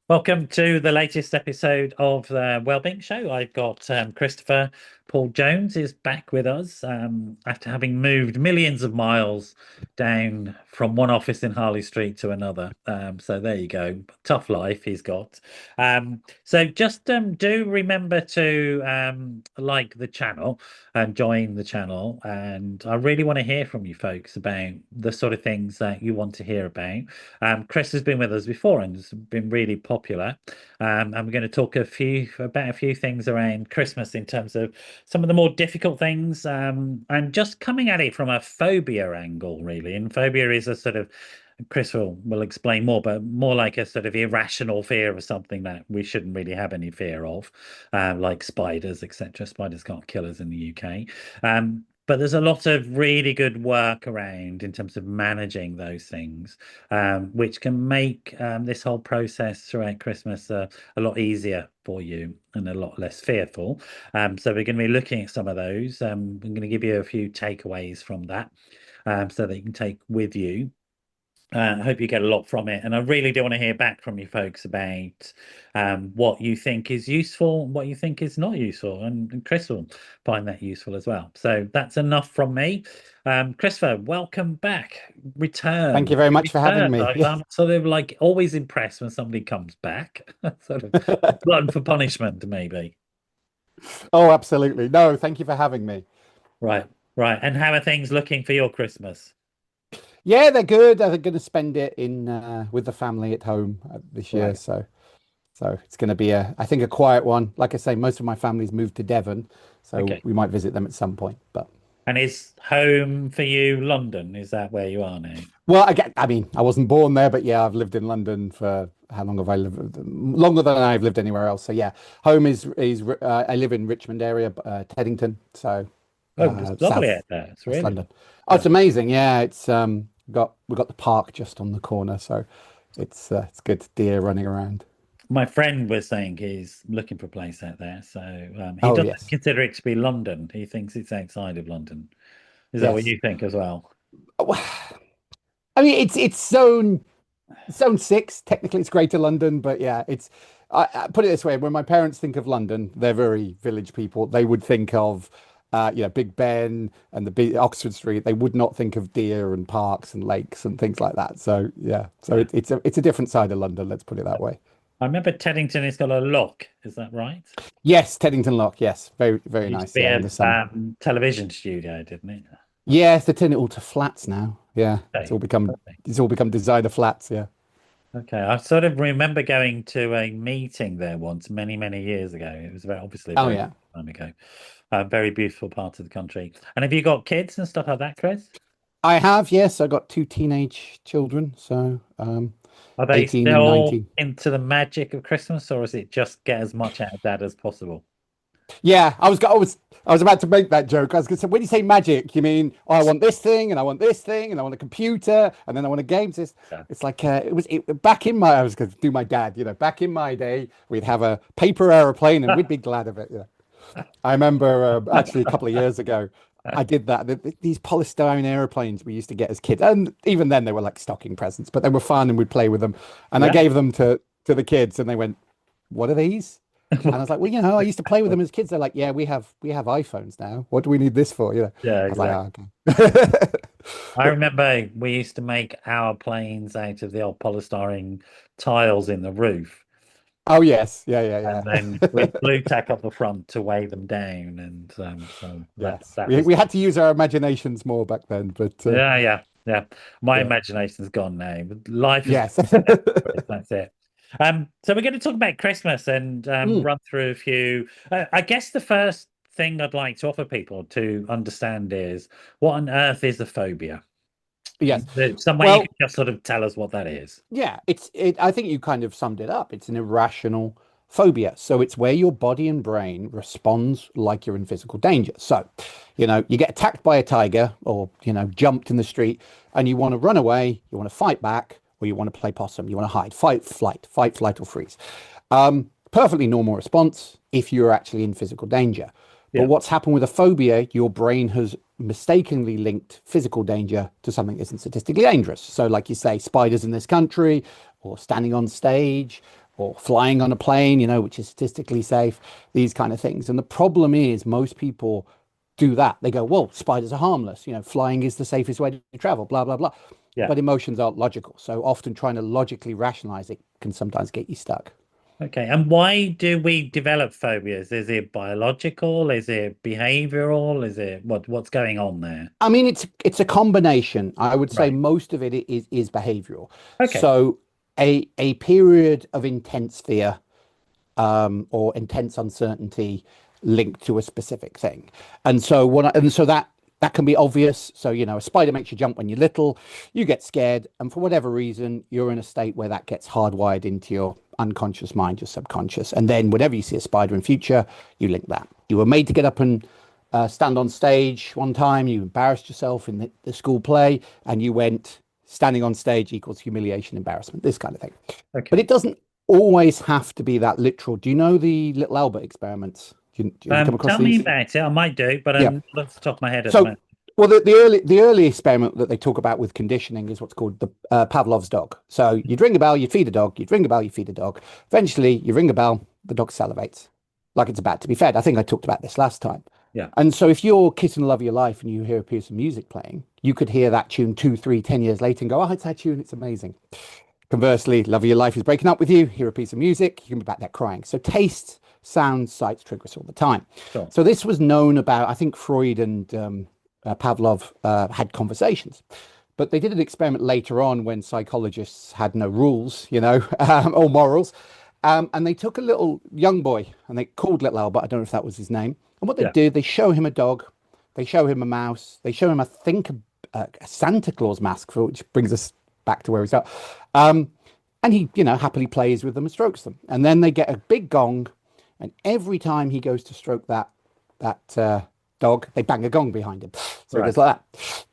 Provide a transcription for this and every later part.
Welcome to the latest episode of the Wellbeing Show. I've got Christopher Paul Jones is back with us after having moved millions of miles down from one office in Harley Street to another. So there you go. Tough life he's got. So just do remember to like the channel and join the channel. And I really want to hear from you folks about the sort of things that you want to hear about. Chris has been with us before and has been really popular. And we're going to talk about a few things around Christmas in terms of some of the more difficult things, and just coming at it from a phobia angle, really. And phobia is a sort of, Chris will explain more, but more like a sort of irrational fear of something that we shouldn't really have any fear of, like spiders, etc. Spiders can't kill us in the UK. But there's a lot of really good work around in terms of managing those things, which can make this whole process throughout Christmas a lot easier for you and a lot less fearful. So we're going to be looking at some of those. I'm going to give you a few takeaways from that, so that you can take with you. I hope you get a lot from it. And I really do want to hear back from you folks about what you think is useful, what you think is not useful. And Chris will find that useful as well. So that's enough from me. Christopher, welcome back. Thank Return. you very much for having Return. me. I'm sort of like always impressed when somebody comes back. Sort of glutton for punishment, maybe. Oh, absolutely. No, thank you for having me. Right, right. And how are things looking for your Christmas? Yeah, they're good. I'm going to spend it in with the family at home this year, Right. so it's going to be I think a quiet one. Like I say, most of my family's moved to Devon, so Okay. we might visit them at some point. But And is home for you London? Is that where you are now? well, I mean, I wasn't born there, but yeah, I've lived in London for how long have I lived? Longer than I've lived anywhere else. So yeah, home is I live in Richmond area, Teddington, so Oh, it's lovely south out there. It's West really London. Oh, yeah. it's amazing. Yeah, it's we've got the park just on the corner, so it's good. Deer running around. My friend was saying he's looking for a place out there, so he Oh doesn't yes, consider it to be London. He thinks it's outside of London. Is that what yes. you think as well? I mean, it's zone six. Technically, it's Greater London, but yeah, it's. I put it this way: when my parents think of London, they're very village people. They would think of, Big Ben and the big Oxford Street. They would not think of deer and parks and lakes and things like that. So yeah, so Yeah. it's a different side of London. Let's put it that way. I remember Teddington has got a lock. Is that right? Yes, Teddington Lock. Yes, very very It used to nice. be Yeah, in a the summer. television studio, didn't it? Yes, they turn it all to flats now. Yeah, Okay. Okay. it's all become designer flats. Yeah. Okay. I sort of remember going to a meeting there once, many, many years ago. It was obviously a Oh very yeah. long time ago. A very beautiful part of the country. And have you got kids and stuff like that, Chris? I have, yes. I got two teenage children, so Are they 18 and still 19. into the magic of Christmas, or is it just get as much out of dad as possible? Yeah, I was about to make that joke. I was going to say, when you say magic, you mean, oh, I want this thing, and I want this thing, and I want a computer, and then I want a game system. Yeah. It's like back in I was going to do my dad, back in my day, we'd have a paper airplane, and we'd be glad of it. Yeah, I remember actually a couple of years ago, I did that. These polystyrene airplanes we used to get as kids, and even then they were like stocking presents, but they were fun, and we'd play with them. And I Yeah. gave them to the kids, and they went, "What are these?" And I was like, well, I used to play with them as kids. They're like, yeah, we have iPhones now. What do we need this for? Yeah, I was like, exactly. oh, okay. I But remember we used to make our planes out of the old polystyrene tiles in the roof, oh yes, yeah, and yeah, then yeah. with glue tack up the front to weigh them down. And so that Yes, that we was we had to use our imaginations more back then, but yeah, yeah, yeah. My yeah, imagination's gone now. But life has yes. that's it. So we're going to talk about Christmas and Mm, run through a few. I guess the first thing I'd like to offer people to understand is what on earth is a phobia? yes. Some way you Well, could just sort of tell us what that is. yeah, I think you kind of summed it up. It's an irrational phobia. So it's where your body and brain responds like you're in physical danger. So, you get attacked by a tiger or, jumped in the street and you want to run away, you want to fight back, or you want to play possum, you want to hide, fight, flight, or freeze. Perfectly normal response if you're actually in physical danger. But Yeah, what's happened with a phobia, your brain has mistakenly linked physical danger to something that isn't statistically dangerous. So, like you say, spiders in this country, or standing on stage, or flying on a plane, which is statistically safe, these kind of things. And the problem is most people do that. They go, well, spiders are harmless. Flying is the safest way to travel, blah, blah, blah. Yeah. But emotions aren't logical. So often trying to logically rationalize it can sometimes get you stuck. Okay. And why do we develop phobias? Is it biological? Is it behavioral? Is it what's going on there? I mean, it's a combination. I would say Right. most of it is behavioral. Okay. So a period of intense fear or intense uncertainty linked to a specific thing. And so that can be obvious. So, a spider makes you jump when you're little, you get scared, and for whatever reason, you're in a state where that gets hardwired into your unconscious mind, your subconscious. And then whenever you see a spider in future, you link that. You were made to get up and stand on stage one time, you embarrassed yourself in the school play, and you went, standing on stage equals humiliation, embarrassment, this kind of thing. But Okay. it doesn't always have to be that literal. Do you know the Little Albert experiments? Have you come across Tell me these? about it. I might do, but Yeah. not off the top of my head at the So, moment. well, the early experiment that they talk about with conditioning is what's called the Pavlov's dog. So you'd ring a bell, you'd feed a dog, you'd ring a bell, you feed a dog. Eventually, you ring a bell, the dog salivates like it's about to be fed. I think I talked about this last time. Yeah. And so if you're kissing the love of your life and you hear a piece of music playing, you could hear that tune 2, 3, 10 years later and go, oh, it's that tune, it's amazing. Conversely, love of your life is breaking up with you, hear a piece of music, you can be back there crying. So taste, sounds, sights trigger us all the time. Sure. So this was known about, I think Freud and Pavlov had conversations. But they did an experiment later on when psychologists had no rules, or morals. And they took a little young boy and they called Little Albert. I don't know if that was his name. And what they Yeah. do, they show him a dog, they show him a mouse, they show him, I think, a Santa Claus mask, which brings us back to where he's at. And he, happily plays with them and strokes them. And then they get a big gong, and every time he goes to stroke that dog, they bang a gong behind him. So it Right. goes like that.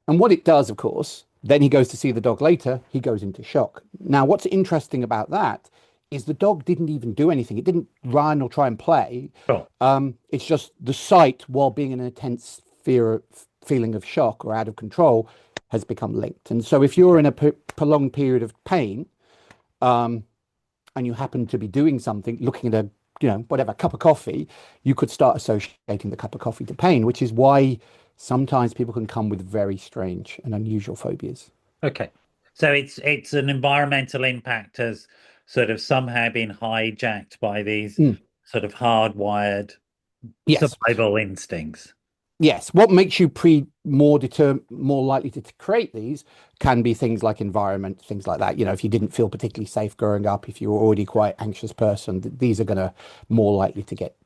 And what it does, of course, then he goes to see the dog later, he goes into shock. Now, what's interesting about that is the dog didn't even do anything. It didn't run or try and play. Sure. It's just the sight, while being in an intense feeling of shock or out of control, has become linked. And so if you're in a prolonged period of pain, and you happen to be doing something, looking at whatever, cup of coffee, you could start associating the cup of coffee to pain, which is why sometimes people can come with very strange and unusual phobias. Okay. So it's an environmental impact has sort of somehow been hijacked by these Mm. sort of hardwired Yes. survival instincts. Yes. What makes you more likely to create these can be things like environment, things like that. If you didn't feel particularly safe growing up, if you were already quite anxious person, these are going to more likely to get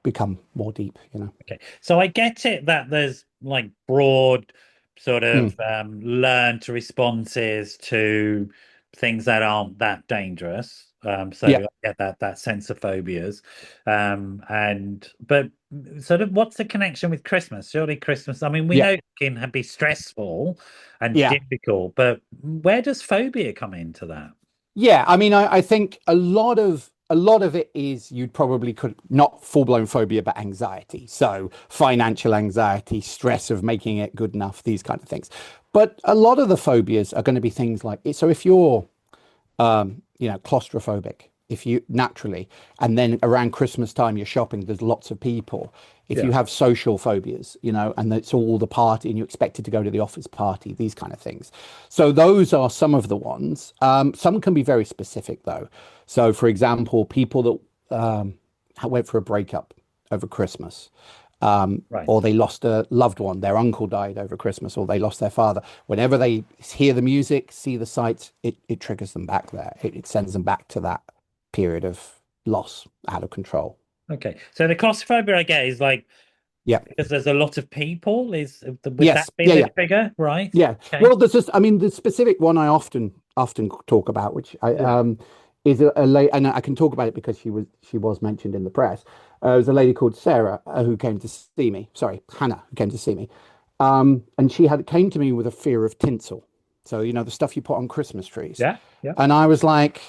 become more deep. Okay. So I get it that there's like broad sort Mm. of learned responses to things that aren't that dangerous. So Yeah. I get that sense of phobias. And but sort of what's the connection with Christmas? Surely Christmas, I mean, we Yeah. know it can be stressful and Yeah. difficult, but where does phobia come into that? Yeah, I mean, I think a lot of it is you'd probably could not full-blown phobia, but anxiety. So financial anxiety, stress of making it good enough, these kind of things. But a lot of the phobias are going to be things like so if you're claustrophobic, if you naturally, and then around Christmas time you're shopping, there's lots of people. If Yeah. you have social phobias, and it's all the party and you're expected to go to the office party, these kind of things. So those are some of the ones. Some can be very specific though. So for example, people that went for a breakup over Christmas, Right. or they lost a loved one, their uncle died over Christmas, or they lost their father. Whenever they hear the music, see the sights, it triggers them back there. It sends them back to that period of loss, out of control. Okay. So the claustrophobia I get is like Yeah. because there's a lot of people, would that Yes. be Yeah. the Yeah. trigger, right? Yeah. Okay. Well, I mean, the specific one I often talk about, which I Yeah. is a lady, and I can talk about it because she was mentioned in the press. It was a lady called Sarah who came to see me. Sorry, Hannah, who came to see me. And she came to me with a fear of tinsel. So, the stuff you put on Christmas trees. Yeah. Yeah. And I was like,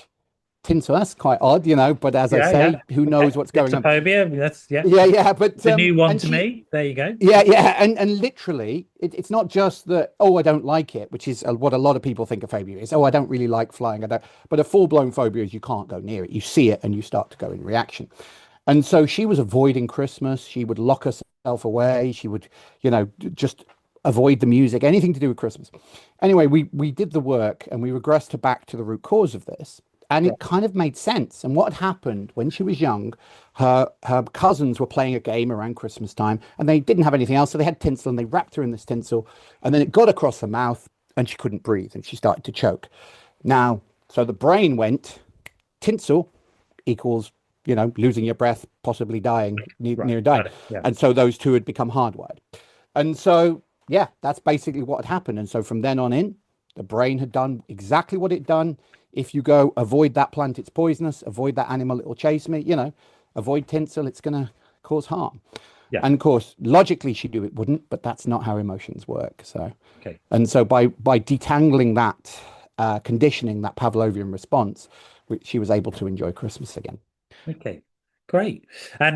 tinsel. That's quite odd, but as I Yeah, yeah. say, who Okay. knows what's going on? Christophobia. That's yeah. Yeah, yeah, but The new one and to she me. There you go. yeah, yeah, and literally, it's not just that. Oh, I don't like it, which is what a lot of people think a phobia is. Oh, I don't really like flying. I don't. But a full-blown phobia is you can't go near it. You see it and you start to go in reaction. And so she was avoiding Christmas. She would lock herself away. She would, just avoid the music, anything to do with Christmas. Anyway, we did the work and we regressed her back to the root cause of this. And Yeah. it kind of made sense. And what had happened when she was young, her cousins were playing a game around Christmas time and they didn't have anything else. So they had tinsel and they wrapped her in this tinsel and then it got across her mouth and she couldn't breathe and she started to choke. Now, so the brain went tinsel equals, losing your breath, possibly dying, Right. near dying. Got it. Yeah. And so those two had become hardwired. And so, yeah, that's basically what had happened. And so from then on in, the brain had done exactly what it done. If you go avoid that plant, it's poisonous. Avoid that animal, it will chase me. Avoid tinsel, it's going to cause harm. Yeah. And of course, logically, she knew it wouldn't, but that's not how emotions work. So, Okay. and so by detangling that conditioning, that Pavlovian response, she was able to enjoy Christmas again. Okay. Great.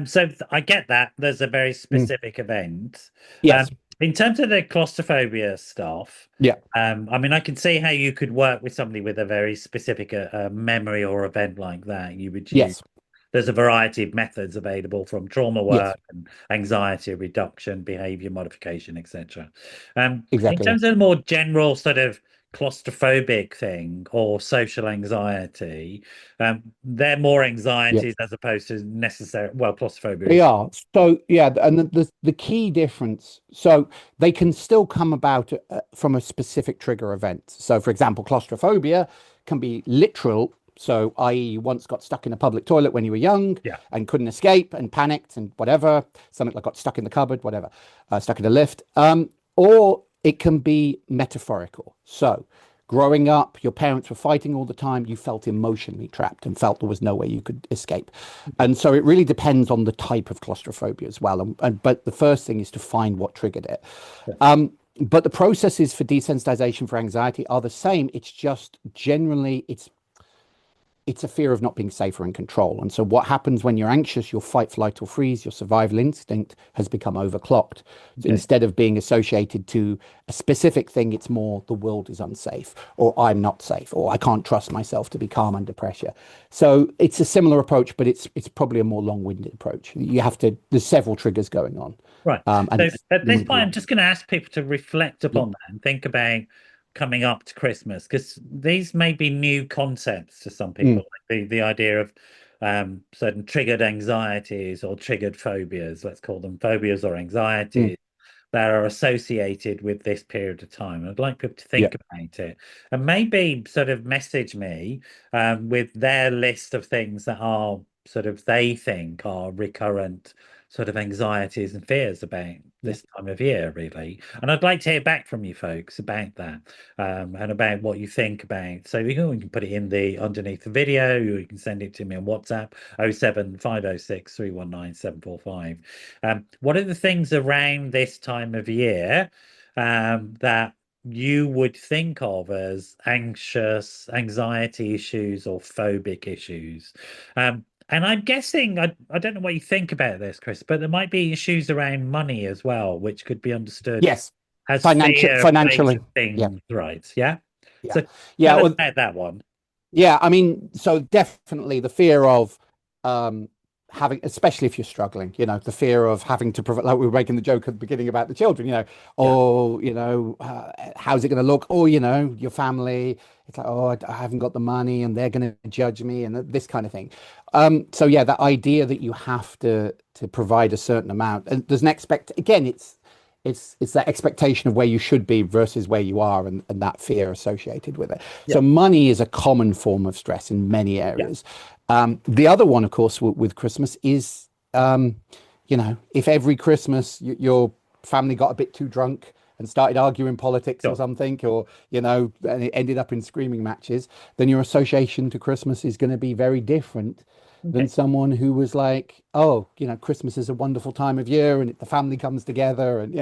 So I get that there's a very Mm. specific event. Yes. In terms of the claustrophobia stuff, Yeah. I mean, I can see how you could work with somebody with a very specific memory or event like that. You would use Yes. There's a variety of methods available from trauma Yes. work and anxiety reduction, behavior modification, etc. In Exactly. terms of the more general sort of claustrophobic thing or social anxiety, they're more Yeah. anxieties as opposed to necessary. Well, claustrophobia They is are. So yeah, and the key difference. So they can still come about from a specific trigger event. So for example, claustrophobia can be literal. So i.e. you once got stuck in a public toilet when you were young yeah, and couldn't escape and panicked and whatever. Something like got stuck in the cupboard, whatever, stuck in a lift. Or it can be metaphorical. So growing up, your parents were fighting all the time. You felt emotionally trapped and felt there was no way you could escape. And so it really depends on the type of claustrophobia as well. But the first thing is to find what triggered it. yeah, But the processes for desensitization for anxiety are the same. It's just generally it's a fear of not being safe or in control. And so what happens when you're anxious, your fight, flight, or freeze, your survival instinct has become overclocked. okay, Instead of being associated to a specific thing, it's more the world is unsafe, or I'm not safe, or I can't trust myself to be calm under pressure. So it's a similar approach, but it's probably a more long-winded approach. There's several triggers going on. right. And So at this point, I'm yeah. just going to ask people to reflect upon that and think about coming up to Christmas because these may be new concepts to some Mm, people, like the idea of certain triggered anxieties or triggered phobias, let's call them phobias or mm, anxieties that are associated with this period of time. I'd like people to yeah. think about it and maybe sort of message me with their list of things that are sort of they think are recurrent sort of anxieties and fears about Yeah. this time of year, really. And I'd like to hear back from you folks about that and about what you think about. So you can put it in the underneath the video, or you can send it to me on WhatsApp 07506 319 745. What are the things around this time of year that you would think of as anxiety issues or phobic issues? And I'm guessing, I don't know what you think about this, Chris, but there might be issues around money as well, which could be understood Yes. as Financially. fear-related Yeah. things, right? Yeah. Yeah. So Yeah. tell us Well, about that one. yeah, I mean, so definitely the fear of um having, especially if you're struggling, the fear of having to provide, like we were making the joke at the beginning about the children, Yeah. or how's it going to look, or your family, it's like, oh, I haven't got the money and they're going to judge me and this kind of thing. So yeah, that idea that you have to provide a certain amount, and there's an again, it's that expectation of where you should be versus where you are, and that fear associated with it. Yeah. So money is a common form of stress in many Yeah. areas. The other one, of course, with Christmas is, if every Christmas your family got a bit too drunk and started arguing politics or Sure. something, or, and it ended up in screaming matches, then your association to Christmas is going to be very different than Okay. someone who was like, oh, Christmas is a wonderful time of year and the family comes together and,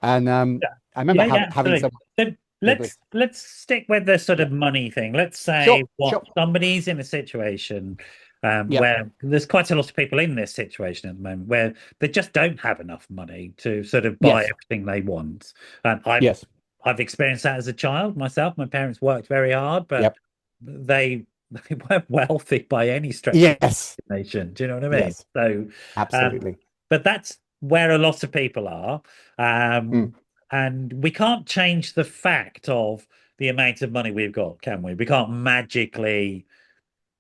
and Yeah. I remember Yeah, yeah, having absolutely. some, So Lovely. let's stick with the sort of money thing. Let's say Sure, what sure. somebody's in a situation Yeah. where there's quite a lot of people in this situation at the moment where they just don't have enough money to sort of buy Yes. everything they want. I've Yes. I've experienced that as a child myself. My parents worked very hard, but Yep. they they weren't wealthy by any stretch of Yes. the imagination. Do you know what I mean? Yes. So, Absolutely. but that's where a lot of people are. Mm. And we can't change the fact of the amount of money we've got, can we? We can't magically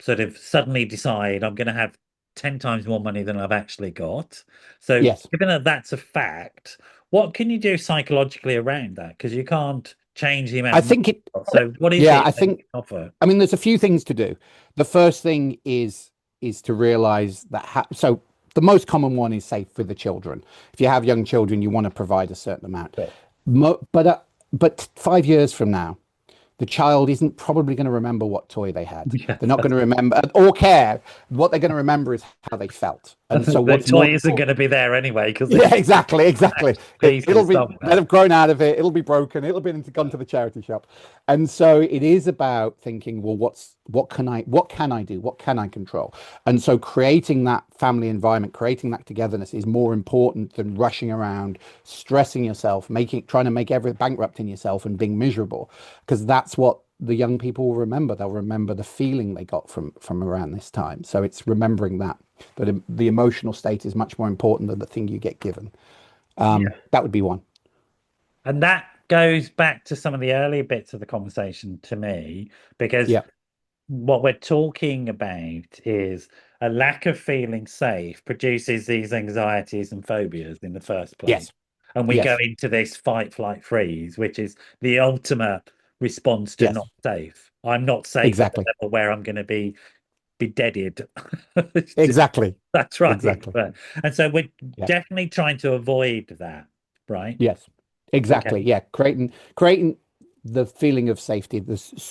sort of suddenly decide I'm going to have 10 times more money than I've actually got. So, Yes. given that that's a fact, what can you do psychologically around that? Because you can't change the amount I of money think it, you've got. So, what is yeah, it I that you think, can offer? I mean, there's a few things to do. The first thing is to realize that, so the most common one is say for the children. If you have young children, you want to provide a certain amount. Sure. But 5 years from now, the child isn't probably going to remember what toy they had. They're Yes, not going to remember or care. What they're going to remember is how they felt. And so the what's more toy isn't going important, to be there anyway because yeah, it's exactly, exactly. piece of It'll be they'll software. have grown out of it. It'll be broken. It'll be gone to the charity shop, and so it is about thinking, well, what can I do? What can I control? And so creating that family environment, creating that togetherness is more important than rushing around, stressing yourself, trying to make every bankrupting yourself and being miserable, because that's what the young people will remember. They'll remember the feeling they got from around this time. So it's remembering that the emotional state is much more important than the thing you get given. That would be one. And that goes back to some of the earlier bits of the conversation to me, because Yeah. what we're talking about is a lack of feeling safe produces these anxieties and phobias in the first place. Yes. And we go Yes. into this fight, flight, freeze, which is the ultimate response to not Yes. safe. I'm not safe at the Exactly. level where I'm going to be deaded. Exactly. That's right. Exactly. And so we're Yeah. definitely trying to avoid that, right? Yes. Okay. Exactly. Yeah. Creating the feeling of safety,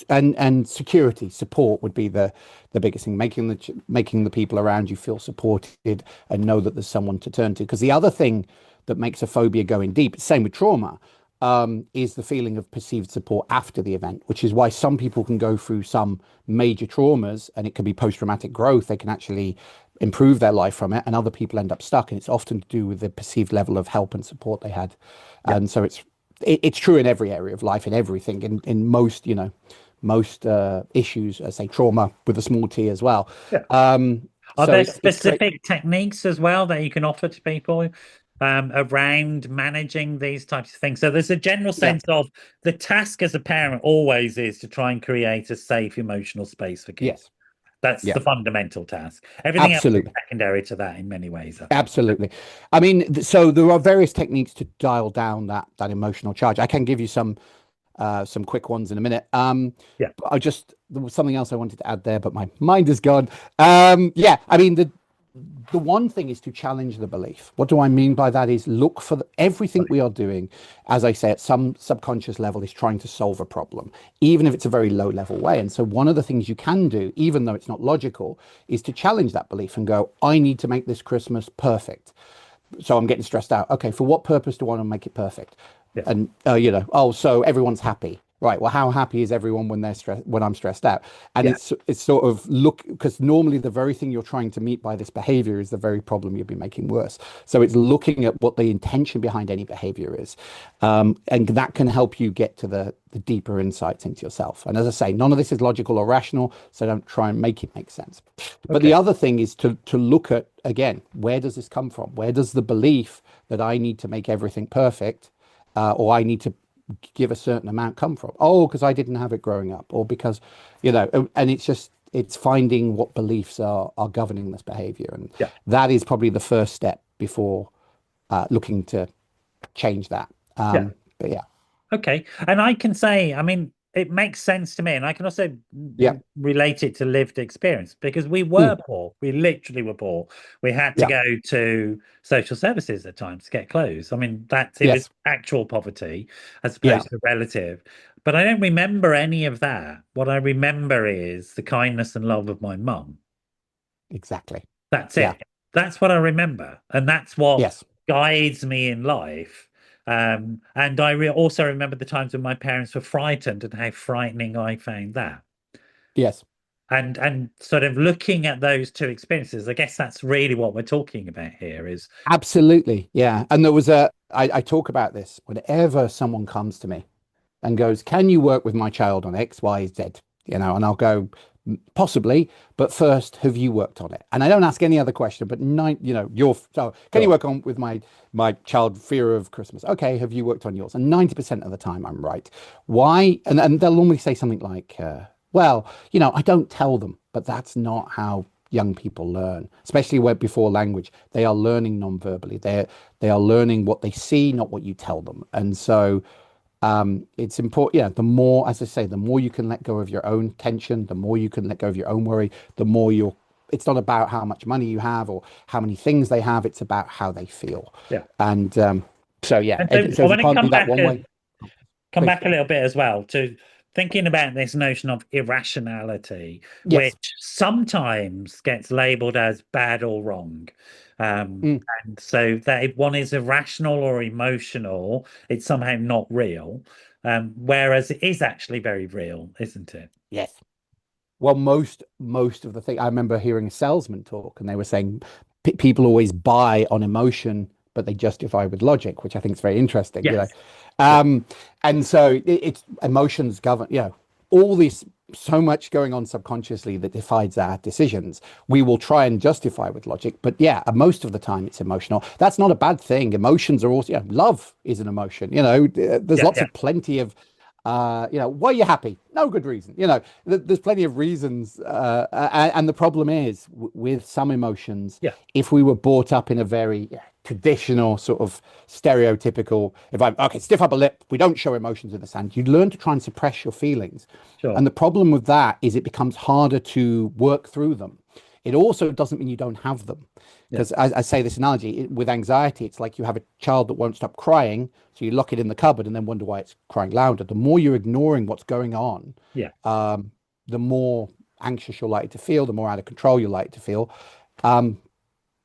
and security, support would be the biggest thing. Making the people around you feel supported and know that there's someone to turn to. Because the other thing that makes a phobia go in deep, same with trauma, is the feeling of perceived support after the event, which is why some people can go through some major traumas and it can be post-traumatic growth. They can actually improve their life from it, and other people end up stuck. And it's often to do with the perceived level of help and support they had. Yeah. And so it's true in every area of life, in everything, in most, most issues, say trauma with a small t as well. Yeah. Are So there it's great. specific techniques as well that you can offer to people around managing these types of things? So there's a general Yeah. sense of the task as a parent always is to try and create a safe emotional space for kids. Yes. That's Yeah. the fundamental task. Everything else is Absolutely. secondary to that in many ways, I think. Absolutely. I mean, so there are various techniques to dial down that emotional charge. I can give you some quick ones in a minute. Yeah. There was something else I wanted to add there, but my mind is gone. Yeah, I mean the one thing is to challenge the belief. What do I mean by that is look for everything we are doing, as I say, at some subconscious level is trying to solve a problem, even if it's a very low level way. And so one of the things you can do, even though it's not logical, is to challenge that belief and go, I need to make this Christmas perfect. So I'm getting stressed out. Okay, for what purpose do I want to make it perfect? Yeah. And oh, so everyone's happy. Right. Well, how happy is everyone when they're stressed, when I'm stressed out? And Yeah. it's sort of look, because normally the very thing you're trying to meet by this behavior is the very problem you'll be making worse. So it's looking at what the intention behind any behavior is. And that can help you get to the deeper insights into yourself. And as I say, none of this is logical or rational, so don't try and make it make sense. But the Okay. other thing is to look at, again, where does this come from? Where does the belief that I need to make everything perfect, or I need to give a certain amount come from? Oh, because I didn't have it growing up, or because, and it's finding what beliefs are governing this behavior. And Yeah. that is probably the first step before looking to change that. Yeah. But yeah, Okay. And I can say, I mean, it makes sense to me. And I can also yeah, relate it to lived experience because we mm, were poor. We literally were poor. We had to yeah, go to social services at times to get clothes. I mean, it was yes, actual poverty as yeah, opposed to relative. But I don't remember any of that. What I remember is the kindness and love of my mum. exactly. That's Yeah, it. That's what I remember. And that's what yes, guides me in life. And I also remember the times when my parents were frightened and how frightening I found that. Yes. And sort of looking at those two experiences, I guess that's really what we're talking about here is Absolutely. Yeah. And there was I talk about this whenever someone comes to me and goes, "Can you work with my child on X, Y, Z?" And I'll go, Possibly, but first, have you worked on it?" And I don't ask any other question, but can you sure. work on with my child fear of Christmas? Okay, have you worked on yours? And 90% of the time I'm right. Why? And they'll normally say something like, well, I don't tell them, but that's not how young people learn, especially where before language. They are learning non-verbally. They are learning what they see, not what you tell them. And so it's important. Yeah, the more, as I say, the more you can let go of your own tension, the more you can let go of your own worry, the more you're. It's not about how much money you have or how many things they have. It's about how they feel. Yeah. And so yeah. And so So I if you want to can't do that one way, come please. back a little bit as well to thinking about this notion of irrationality, Yes. which sometimes gets labeled as bad or wrong. Um, Mm, and so that if one is irrational or emotional, it's somehow not real. Whereas it is actually very real, isn't it? yes. Well, most of the thing I remember hearing a salesman talk, and they were saying people always buy on emotion, but they justify with logic, which I think is very interesting. Yes. Yeah. Um, and so it's emotions govern. All this so much going on subconsciously that decides our decisions. We will try and justify with logic, but yeah, most of the time it's emotional. That's not a bad thing. Emotions are also, love is an emotion. There's Yeah. lots Yeah. of plenty of why are you happy? No good reason. There's plenty of reasons. And the problem is with some emotions, Yeah. if we were brought up in a very traditional sort of stereotypical, if I'm okay, stiff upper lip, we don't show emotions in the sand, you'd learn to try and suppress your feelings. Sure. And the problem with that is it becomes harder to work through them. It also doesn't mean you don't have them. Yeah. Because I say this analogy with anxiety, it's like you have a child that won't stop crying, so you lock it in the cupboard and then wonder why it's crying louder. The more you're ignoring what's going on, Yeah. the more anxious you're likely to feel, the more out of control you're likely to feel. Um,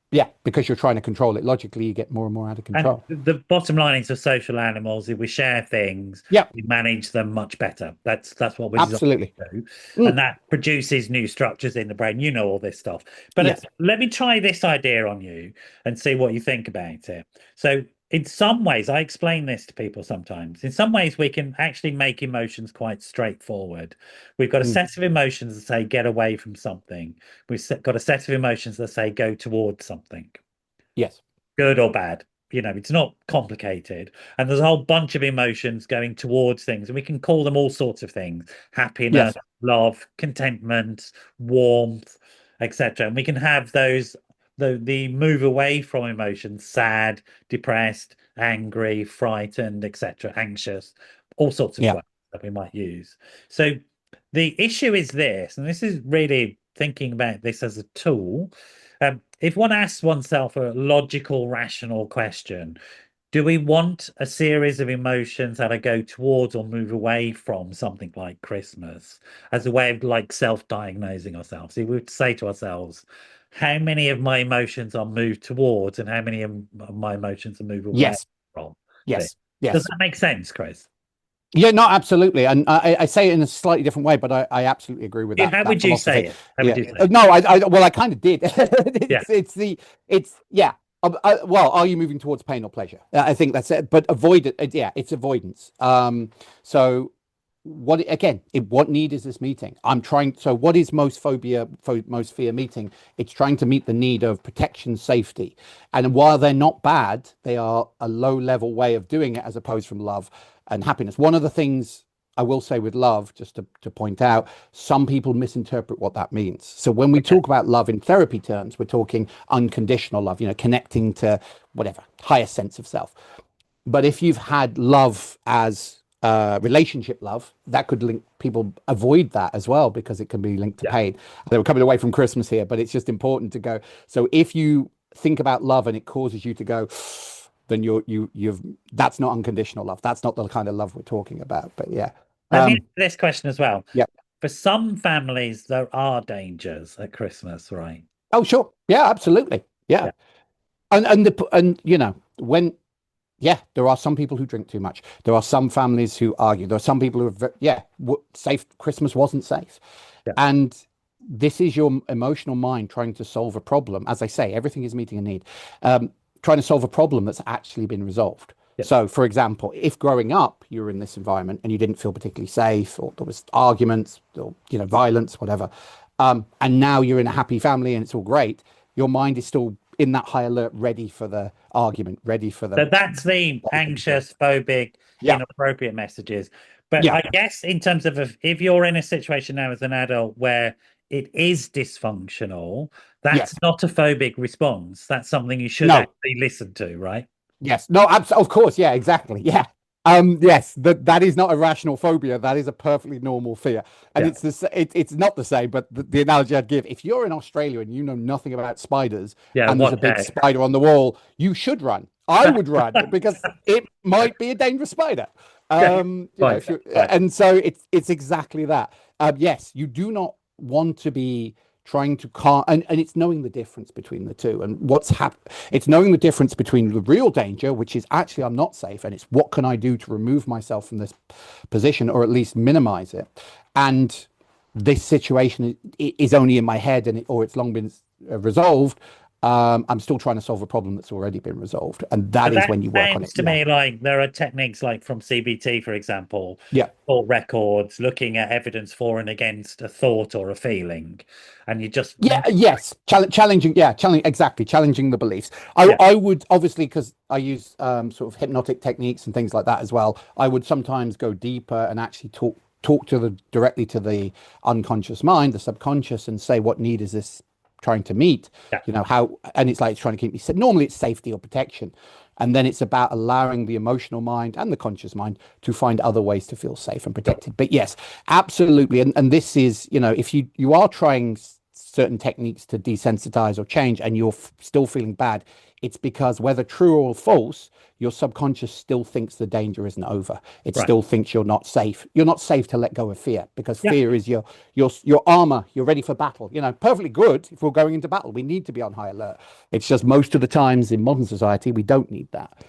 yeah, because you're trying to control it logically, you get more and more out of And control. the bottom line is, for social animals, if we share things, Yeah, we manage them much better. That's what we're designed absolutely. to do, and Mm, that produces new structures in the brain. You know all this stuff, but yes, let me try this idea on you and see what you think about it. So, in some ways, I explain this to people sometimes. In some ways, we can actually make emotions quite straightforward. We've got a mm, set of emotions that say get away from something. Got a set of emotions that say go towards something, yes, good or bad. It's not complicated. And there's a whole bunch of emotions going towards things, and we can call them all sorts of things: happiness, yes, love, contentment, warmth, etc. And we can have those, the move away from emotions: sad, depressed, angry, frightened, etc., anxious, all sorts of yeah, words that we might use. So the issue is this, and this is really thinking about this as a tool. If one asks oneself a logical, rational question, do we want a series of emotions that I go towards or move away from something like Christmas as a way of like self-diagnosing ourselves? If we would say to ourselves, how many of my emotions are moved towards and how many of my emotions are moved away yes, from this? yes, Does yes. that make sense, Chris? Yeah, no, absolutely. And I say it in a slightly different way, but I absolutely agree with Yeah, that how that would you say philosophy. it? How would Yeah. you say it? No, well, I kind of did. Yeah, It's yeah. Well, are you moving towards pain or pleasure? I think that's it. But avoid it. Yeah, it's avoidance. So what need is this meeting? I'm trying. So what is most fear meeting? It's trying to meet the need of protection, safety. And while they're not bad, they are a low level way of doing it as opposed from love and happiness. One of the things I will say with love, just to point out, some people misinterpret what that means. So when we okay. talk about love in therapy terms, we're talking unconditional love, connecting to whatever, higher sense of self. But if you've had love as relationship love, that could link people avoid that as well because it can be linked to Yeah. pain. We're coming away from Christmas here, but it's just important to go. So if you think about love and it causes you to go, then you've that's not unconditional love. That's not the kind of love we're talking about. But yeah. Let me ask Um, this question as well. yeah. For some families, there are dangers at Christmas, right? Oh, sure. Yeah, absolutely. Yeah. Yeah. And when Yeah, there are some people who drink too much. There are some families who argue. There are some people who are, yeah, safe. Christmas wasn't safe. Yeah. And this is your emotional mind trying to solve a problem. As I say, everything is meeting a need, trying to solve a problem that's actually been resolved. Yeah. So, for example, if growing up you were in this environment and you didn't feel particularly safe, or there was arguments, or violence, whatever, and now you're in a happy family and it's all great, your mind is still in that high alert, ready for the argument, ready for the So that's the anxious, phobic, yeah, inappropriate messages. But yeah, I guess in terms of if you're in a situation now as an adult where it is dysfunctional, that's yes, not a phobic response. That's something you should no, actually listen to, right? yes, no, of course, yeah, exactly, yeah. Yes, that is not a rational phobia. That is a perfectly normal fear, and Yeah. it's not the same. But the analogy I'd give: if you're in Australia and you know nothing about spiders, Yeah. and there's a Watch big out. spider on the wall, you should run. I would run because it might be a dangerous spider. Yeah. Fine. If you Fine. and so it's exactly that. Yes, you do not want to be trying to calm, and it's knowing the difference between the two and what's happened. It's knowing the difference between the real danger, which is actually I'm not safe, and it's what can I do to remove myself from this position or at least minimize it. And this situation is only in my head, or it's long been resolved. I'm still trying to solve a problem that's already been resolved, and that But is that when you work on sounds it. to Yeah, me like there are techniques like from CBT, for example, yeah. or records looking at evidence for and against a thought or a feeling. And you just, Yeah, yes, challenging, yeah, exactly, challenging the beliefs. yeah, I would obviously, because I use sort of hypnotic techniques and things like that as well. I would sometimes go deeper and actually talk to the directly to the unconscious mind, the subconscious, and say what need is this trying to meet? yeah, How, and it's like it's trying to keep me safe. Normally, it's safety or protection, and then it's about allowing the emotional mind and the conscious mind to find other ways to feel safe and protected. But yes, absolutely, and this is, if you are trying certain techniques to desensitize or change and you're still feeling bad, it's because whether true or false, your subconscious still thinks the danger isn't over. It right. still thinks you're not safe. You're not safe to let go of fear, because Yeah. fear is your armor. You're ready for battle. Perfectly good if we're going into battle. We need to be on high alert. It's just most of the times in modern society we don't need that.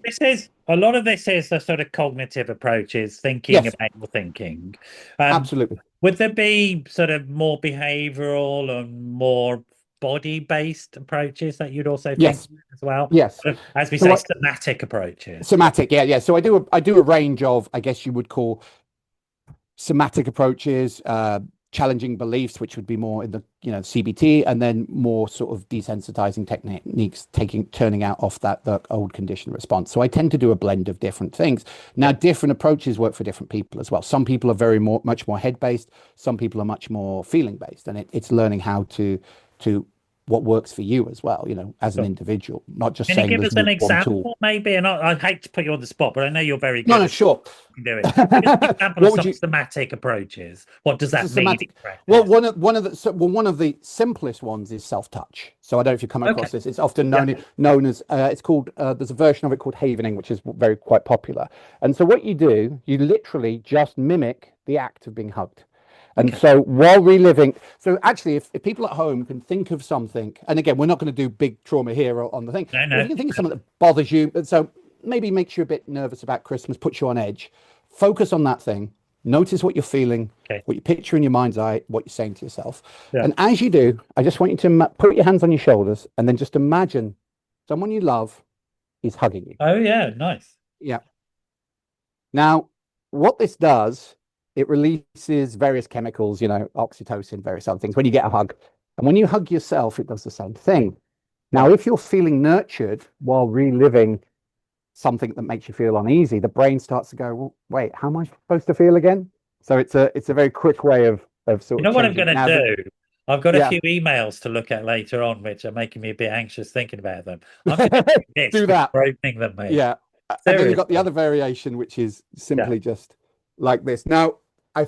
This is a lot of this is the sort of cognitive approaches, thinking Yes, about your thinking. Um, absolutely. would there be sort of more behavioral and more body-based approaches that you'd also think Yes, as well? yes. As we So say, what? somatic approaches. Somatic, yeah, yeah. So I do a range of, I guess you would call, somatic approaches, challenging beliefs, which would be more in the CBT, and then more sort of desensitizing techniques, turning out off the old condition response. So I tend to do a blend of different things. Now, Yeah. different approaches work for different people as well. Some people are much more head based. Some people are much more feeling based, and it's learning how to what works for you as well. As an Sure. individual, not just Can you saying give there's us an one tool. example, maybe? And I hate to put you on the spot, but I know you're very No, good no, at sure. doing. Give us an example of What would some you? somatic approaches. What does So that mean in somatic. Well, practice? one of the simplest ones is self-touch. So I don't know if you come Okay. across this. It's often Yeah. known as it's called. There's a version of it called havening, which is very quite popular. And so what you do, you literally just mimic the act of being hugged. And Okay. so while reliving, so actually, if people at home can think of something, and again, we're not going to do big trauma here on the thing, No, but if no. you can think of something that bothers you, so maybe makes you a bit nervous about Christmas, puts you on edge, focus on that thing, notice what you're feeling, Okay. what you picture in your mind's eye, what you're saying to yourself. Yeah. And as you do, I just want you to put your hands on your shoulders and then just imagine someone you love is hugging you. Oh, yeah. Nice. Yeah. Now, what this does, it releases various chemicals, oxytocin, various other things when you get a hug. And when you hug yourself, it does the same thing. Now, Yeah. if you're feeling nurtured while reliving something that makes you feel uneasy, the brain starts to go, well, wait, how am I supposed to feel again? So it's a very quick way of You sort of know what I'm changing going it. to Now, do? I've got a yeah, few emails to look at later on, which are making me a bit anxious thinking about them. I'm going to do this do that. before opening them, mate. Yeah. And then you've got the Seriously. other variation, which is Yeah. simply just like this. Now, I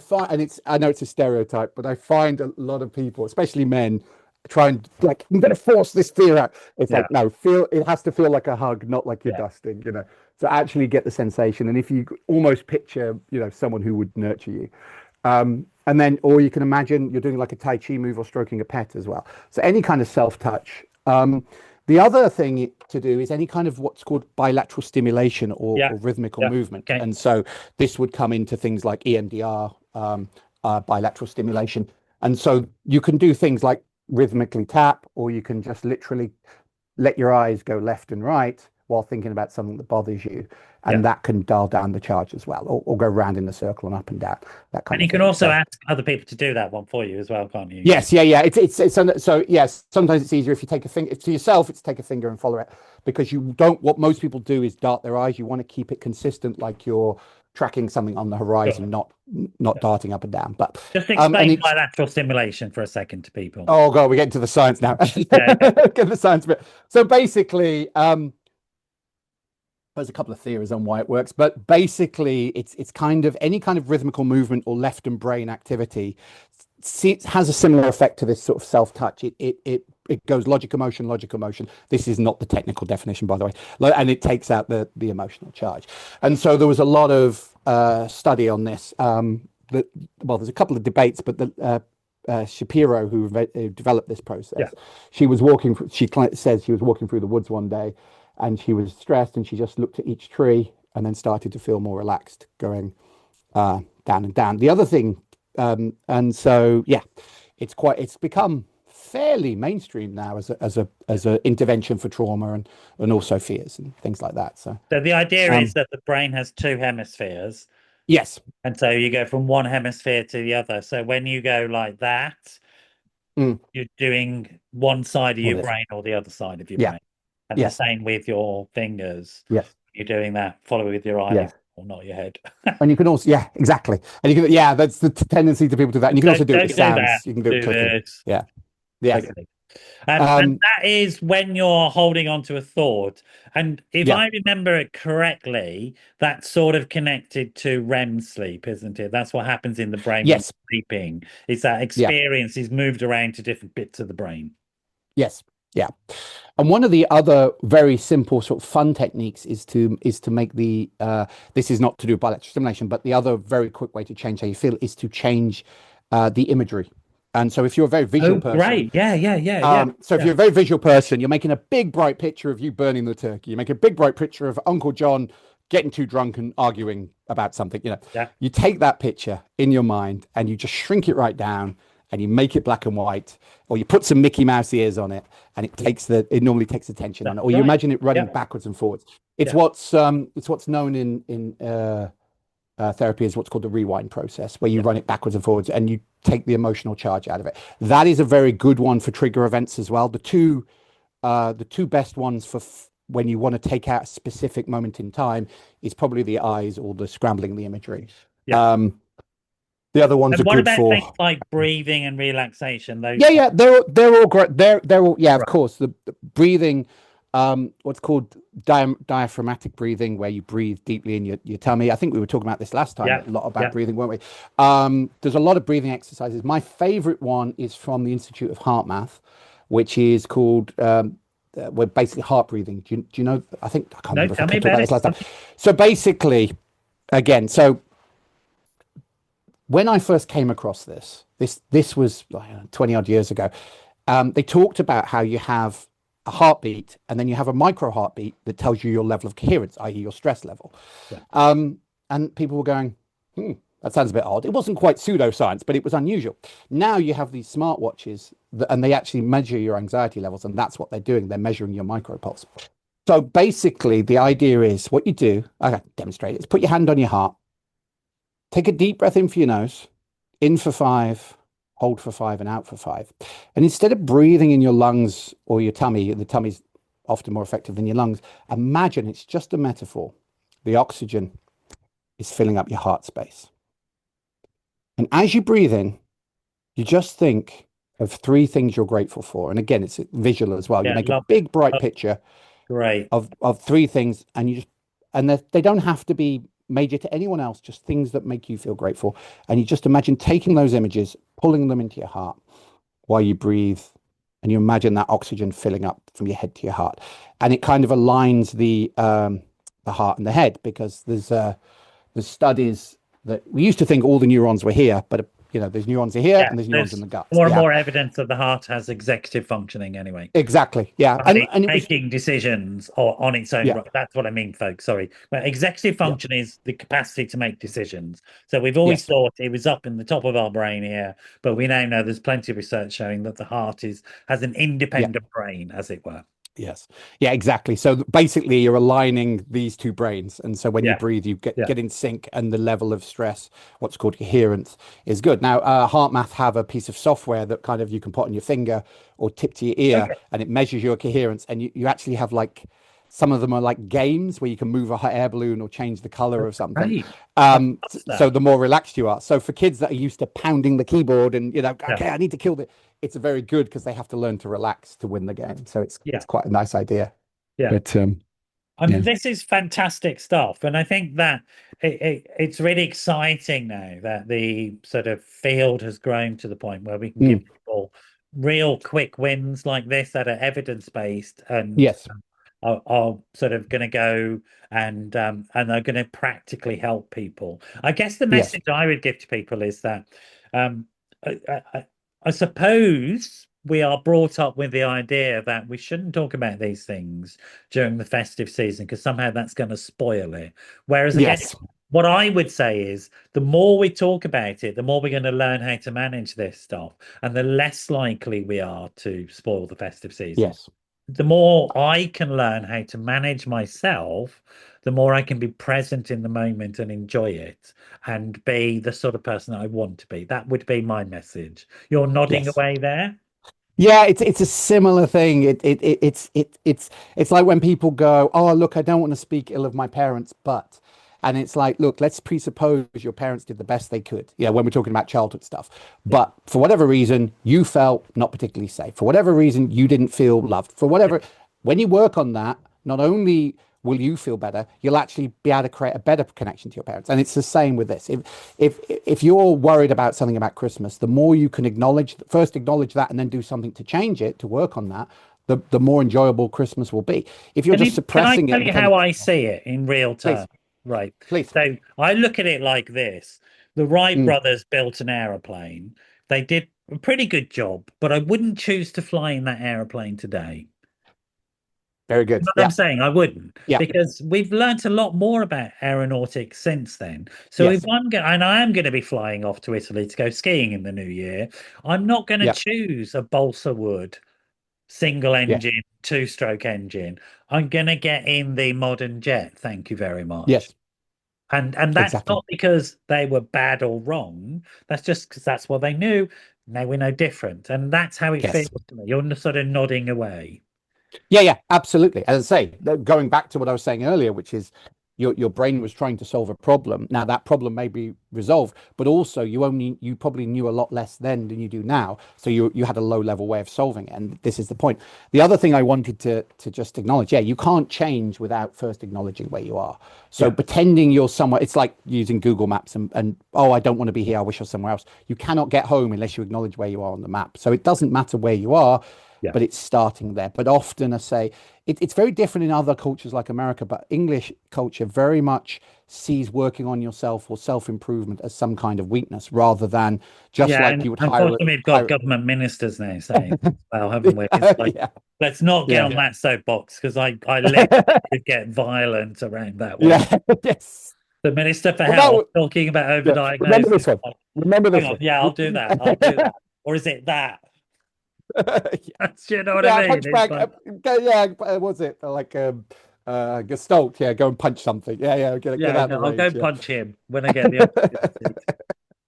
know it's a stereotype, but I find a lot of people, especially men, try and like, I'm going to force this fear out. It's Yeah. like, no, it has to feel like a hug, not like you're Yeah. dusting. So actually get the sensation. And if you almost picture, someone who would nurture you. And then, or you can imagine you're doing like a Tai Chi move or stroking a pet as well. So any kind of self touch. The other thing to do is any kind of what's called bilateral stimulation Yeah. or rhythmical Yeah. movement. Okay. And so this would come into things like EMDR, bilateral stimulation. And so you can do things like rhythmically tap, or you can just literally let your eyes go left and right while thinking about something that bothers you. Yeah. And that can dial down the charge as well, or go around in a circle and up and down, that kind And of you can thing. also So ask other people to do that one for you as well, can't you? yes, yeah. So yes, sometimes it's easier if you take a finger to yourself. It's take a finger and follow it, because you don't. What most people do is dart their eyes. You want to keep it consistent, like you're tracking something on the Sure. horizon, not darting up and down. But Just and explain it's bilateral stimulation for a second to people. oh god, we're getting to the science now. Yeah, yeah. Get the science bit. So basically, there's a couple of theories on why it works, but basically, it's kind of any kind of rhythmical movement or left and brain activity has a similar effect to this sort of self-touch. It goes logic, emotion, logic, emotion. This is not the technical definition, by the way, and it takes out the emotional charge. And so there was a lot of study on this. There's a couple of debates, but Shapiro, who developed this process, Yeah. she says she was walking through the woods one day, and she was stressed, and she just looked at each tree and then started to feel more relaxed, going down and down. The other thing, and so yeah, it's become fairly mainstream now as a intervention for trauma and also fears and things like that. So The idea is that the brain has two hemispheres, yes. and so you go from one hemisphere to the other. So when you go like that, you're doing one side of All your this. brain or the other side of your Yeah. brain. And the Yes. same with your fingers. Yes. You're doing that, follow with your eyes Yes. or not your head. And you can also, yeah, exactly. And you can, yeah, that's the tendency to people to do that. And you can also do it with Don't do that. sounds. You can do it Do clicking. this. Yeah. Yeah. Okay. And that is when you're holding on to a thought. And if Yeah. I remember it correctly, that's sort of connected to REM sleep, isn't it? That's what happens in the brain when Yes. you're sleeping. Is that Yeah. experience is moved around to different bits of the brain. Yes. Yeah. And one of the other very simple sort of fun techniques is to make the this is not to do with bilateral stimulation, but the other very quick way to change how you feel is to change the imagery. And so if you're a very visual person, great. Yeah. So if you're a very visual person, you're making a big bright picture of you burning the turkey. You make a big bright picture of Uncle John getting too drunk and arguing about something. Yeah. You take that picture in your mind and you just shrink it right down, and you make it black and white, or you put some Mickey Mouse ears on it, and it normally takes attention on it, or you imagine it running backwards and forwards. It's what's known in therapy as what's called the rewind process, where you run it backwards and forwards and you take the emotional charge out of it. That is a very good one for trigger events as well. The two best ones for when you want to take out a specific moment in time is probably the eyes or the scrambling the imagery. Yeah. The other ones are good for things like breathing and relaxation? Those yeah, they're all great. They're all of course. The breathing, what's called diaphragmatic breathing, where you breathe deeply in your tummy. I think we were talking about this last time, a lot about breathing, weren't we? There's a lot of breathing exercises. My favorite one is from the Institute of Heart Math, which is called well, basically heart breathing. Do you know? I think I can't remember if I talked about this last time. So basically, again, when I first came across this was 20 odd years ago. They talked about how you have a heartbeat and then you have a micro heartbeat that tells you your level of coherence, i.e. your stress level. Yeah. And people were going, that sounds a bit odd. It wasn't quite pseudoscience, but it was unusual. Now you have these smartwatches and they actually measure your anxiety levels, and that's what they're doing. They're measuring your micro pulse. So basically the idea is what you do, I can demonstrate it, is put your hand on your heart. Take a deep breath in for your nose, in for 5, hold for 5, and out for 5. And instead of breathing in your lungs or your tummy, the tummy's often more effective than your lungs, imagine it's just a metaphor. The oxygen is filling up your heart space. And as you breathe in, you just think of 3 things you're grateful for. And again, it's visual as well. You make a big, bright picture of 3 things, and they don't have to be major to anyone else, just things that make you feel grateful. And you just imagine taking those images, pulling them into your heart while you breathe, and you imagine that oxygen filling up from your head to your heart. And it kind of aligns the heart and the head, because there's studies that we used to think all the neurons were here, but there's neurons here Yeah, and there's neurons in there's the gut. more and Yeah, more evidence that the heart has executive functioning anyway. exactly. Yeah, And it's and it was making decisions on its own yeah, right. That's what I mean, folks. Sorry. But executive yeah, function is the capacity to make decisions. So we've always yes. thought it was up in the top of our brain here, but we now know there's plenty of research showing that the heart has an Yeah. independent brain, as it were. Yes. Yeah, exactly. So basically you're aligning these two brains. And so when you Yeah. breathe, you get, Yeah. get in sync and the level of stress, what's called coherence, is good. Now, HeartMath have a piece of software that kind of you can put on your finger or tip to your ear Okay. and it measures your coherence. And you actually have like some of them are like games where you can move a hot air balloon or change the color of something. Right. I love So that. the more relaxed you are. So for kids that are used to pounding the keyboard and Yeah. okay, I need to kill the, it's a very good because they have to learn to relax to win the game. So Yeah. it's quite a nice idea. Yeah. But I mean, yeah. this is fantastic stuff, and I think that it's really exciting now that the sort of field has grown to the point where we can give Mm, people real quick wins like this that are evidence-based and yes. are sort of going to go and are going to practically help people. I guess the Yes. message I would give to people is that um, I, I suppose we are brought up with the idea that we shouldn't talk about these things during the festive season because somehow that's going to spoil it. Whereas again, Yes. what I would say is the more we talk about it, the more we're going to learn how to manage this stuff, and the less likely we are to spoil the festive season. Yes. The more I can learn how to manage myself, the more I can be present in the moment and enjoy it and be the sort of person I want to be. That would be my message. You're nodding Yes. away there. Yeah, it's a similar thing. It's like when people go, "Oh, look, I don't want to speak ill of my parents, but," and it's like, look, let's presuppose your parents did the best they could. When we're talking about childhood stuff, Yeah. but for whatever reason, you felt not particularly safe. For whatever reason, you didn't feel loved. For whatever, when you work on that, not only will you feel better, you'll actually be able to create a better connection to your parents. And it's the same with this. If you're worried about something about Christmas, the more you can acknowledge that and then do something to change it, to work on that, the more enjoyable Christmas will be. If you're just Can I suppressing it tell and you pretending, how I see it in real please, terms? Right. please. So I look at it like this. The Wright Mm, brothers built an aeroplane. They did a pretty good job, but I wouldn't choose to fly in that aeroplane today. very You good. know what I'm Yeah. saying? I wouldn't, Yeah. because we've learnt a lot more about aeronautics since then. So if Yes. I'm going, and I am going to be flying off to Italy to go skiing in the new year, I'm not going to Yeah. choose a balsa wood single Yes. engine, two-stroke engine. I'm going to get in the modern jet. Thank you very much. Yes. And that's Exactly. not because they were bad or wrong. That's just because that's what they knew. Now we know different, and that's how it feels Yes. to me. You're sort of nodding away. Yeah, yeah, absolutely. As I say, going back to what I was saying earlier, which is your brain was trying to solve a problem. Now that problem may be resolved, but also you probably knew a lot less then than you do now. So you had a low level way of solving it. And this is the point. The other thing I wanted to just acknowledge, yeah, you can't change without first acknowledging where you are. So Yeah. pretending you're somewhere, it's like using Google Maps and oh, I don't want to be here. I wish I was somewhere else. You cannot get home unless you acknowledge where you are on the map. So it doesn't matter where you are, Yeah. but it's starting there. But often I say it's very different in other cultures like America, but English culture very much sees working on yourself or self-improvement as some kind of weakness rather than just Yeah, like and you would unfortunately, we've got hire government ministers now saying, well, haven't we? It's like, yeah, let's not get yeah, on that soapbox because I literally could get violent around that one. yeah, yes. The Minister for Well, Health talking about yeah. Remember overdiagnosis. this one. Remember Hang this on, one. yeah, I'll do that. I'll do that. Or is it that? You know what I Yeah, mean? punch It's back. like, Yeah, was it like Gestalt? Yeah, go and punch something. Yeah, yeah, get yeah, out the no, I'll go rage. Yeah. punch him when I get the opportunity.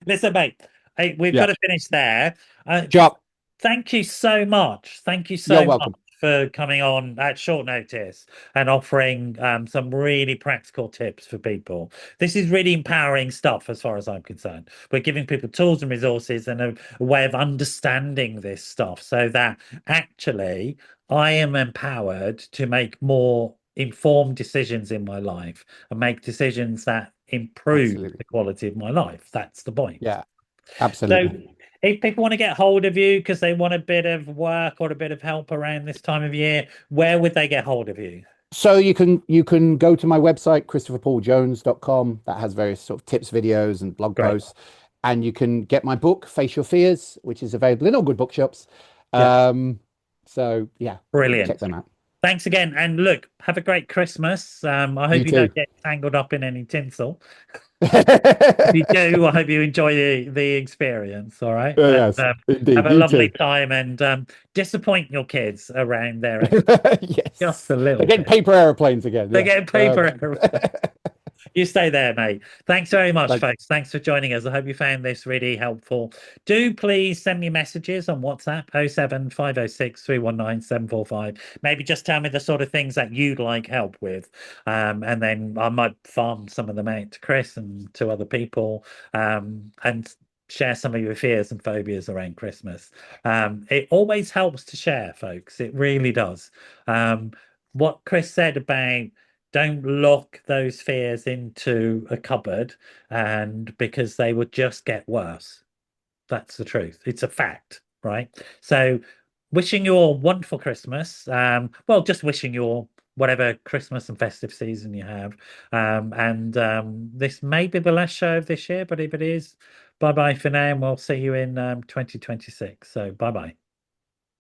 Listen, mate, hey, we've got Yeah. to finish there. Job. Thank you so much. Thank you You're so much welcome. for coming on at short notice and offering some really practical tips for people. This is really empowering stuff as far as I'm concerned. We're giving people tools and resources and a way of understanding this stuff so that actually I am empowered to make more informed decisions in my life and make decisions that improve Absolutely. the quality of my life. That's the point. Yeah, So, absolutely. if people want to get hold of you because they want a bit of work or a bit of help around this time of year, where would they get hold of you? So you can go to my website, christopherpauljones.com. That has various sort of tips, videos, and blog Great. posts. And you can get my book, Face Your Fears, which is available in all good bookshops. Yeah. So yeah, check Brilliant. them out. Thanks again. And look, have a great Christmas. I You hope you too. don't get tangled up in any tinsel. If you do, I hope you enjoy the experience. All right. And Yes, have indeed. a You lovely too. time and disappoint your kids around their age. Just Yes. a They're little getting bit. paper airplanes again. They're Yeah. getting paper. You stay there, mate. Thanks very much, Thanks. folks. Thanks for joining us. I hope you found this really helpful. Do please send me messages on WhatsApp 07506 319 745. Maybe just tell me the sort of things that you'd like help with. And then I might farm some of them out to Chris and to other people and share some of your fears and phobias around Christmas. It always helps to share, folks. It really does. What Chris said about don't lock those fears into a cupboard and because they would just get worse. That's the truth. It's a fact, right? So wishing you all wonderful Christmas. Well, just wishing you all whatever Christmas and festive season you have. And this may be the last show of this year, but if it is, bye bye for now, and we'll see you in 2026. So bye bye.